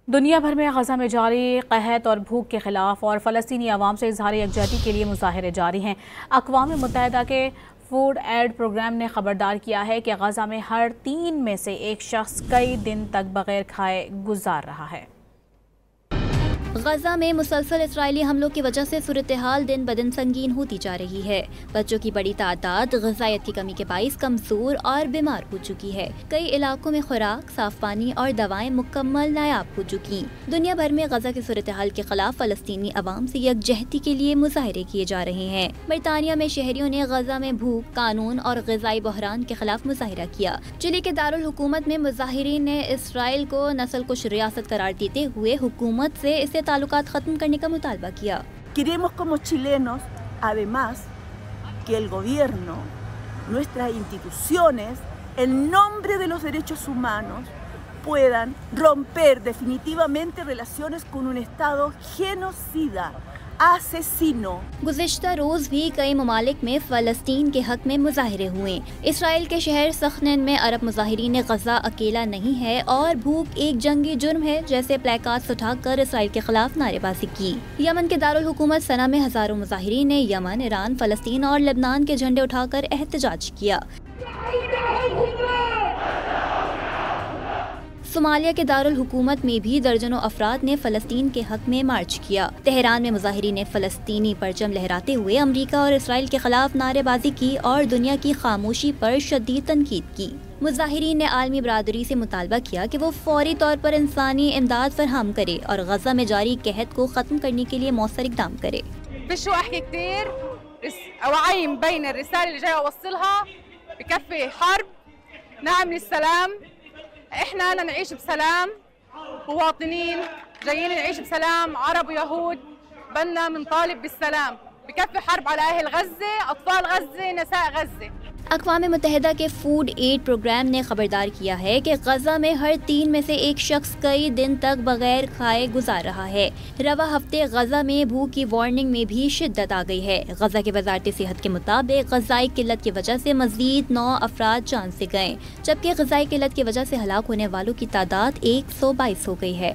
दुनिया भर में गजा में जारी कहत और भूख के खिलाफ और फ़लस्तीनी अवाम से इजहार यकजहती के लिए मुजाहरे जारी हैं। अक़वाम मुत्तहिदा के फूड एड प्रोग्राम ने खबरदार किया है कि गजा में हर 3 में से एक शख्स कई दिन तक बगैर खाए गुजार रहा है। गजा में मुसलसल इसराइली हमलों की वजह से सूरत हाल दिन ब दिन संगीन होती जा रही है। बच्चों की बड़ी तादाद ग़िज़ायत की कमी के बाइस कमज़ोर और बीमार हो चुकी है। कई इलाकों में खुराक, साफ पानी और दवाएं मुकम्मल नायाब हो चुकी। दुनिया भर में गजा की सूरत हाल के खिलाफ फ़लस्तीनी अवाम से यकजहती के लिए मुजाहरे किए जा रहे हैं। बरतानिया में शहरियों ने गजा में भूख, कानून और ग़िज़ाई बहरान के खिलाफ मुजाहरा किया। चिली के दारुल हुकूमत में मुजाहिरीन ने इसराइल को नस्लकुश रियासत करार देते हुए हुकूमत से इसे ताल्लुकात खत्म करने का मुतालबा किया। Queremos como chilenos, además, que el gobierno, nuestras instituciones, en nombre de los derechos humanos, puedan romper definitivamente relaciones con un Estado genocida, asesino। गुज़िश्ता रोज भी कई ममालिक में फ़लस्तीन के हक में मुजाहरे हुए। इसराइल के शहर सखनन में अरब मुजाहिरीन ने गजा अकेला नहीं है और भूख एक जंगी जुर्म है जैसे प्लेकार्ड्स उठाकर इसराइल के खिलाफ नारेबाजी की। यमन के दारुल हुकूमत सना में हजारों मुजाहिरीन ने यमन, ईरान, फ़लस्तीन और लेबनान के झंडे उठाकर एहतजाज किया। सोमालिया के दारुल हुकूमत में भी दर्जनों अफराद ने फ़लस्तीन के हक में मार्च किया। तेहरान में मुजाहिरीन ने फ़लस्तीनी परचम लहराते हुए अमरीका और इसराइल के खिलाफ नारेबाजी की और दुनिया की खामोशी पर शदीद तनकीद की। मुजाहिरीन ने आलमी बरादरी से मुतालबा किया कि वो फौरी तौर पर इंसानी इमदाद फरहम करे और गजा में जारी कहत को ख़त्म करने के लिए मौसर इक़दाम करे। احنا نعيش بسلام، مواطنين جايين نعيش بسلام، عرب ويهود بدنا بنطالب بالسلام، بكفي حرب على اهل غزة، اطفال غزة، نساء غزة। अक़वाम मुत्तहिदा के फूड एड प्रोग्राम ने खबरदार किया है कि गजा में हर 3 में से एक शख्स कई दिन तक बगैर खाए गुजार रहा है। रवा हफ्ते गजा में भूख की वार्निंग में भी शिद्दत आ गई है। गजा के वज़ारत सेहत के मुताबिक ग़िज़ाई किल्लत की वजह से मज़ीद 9 अफराद जान से गए, जबकि ग़िज़ाई किल्लत की वजह से हलाक होने वालों की तादाद 122 हो गई है।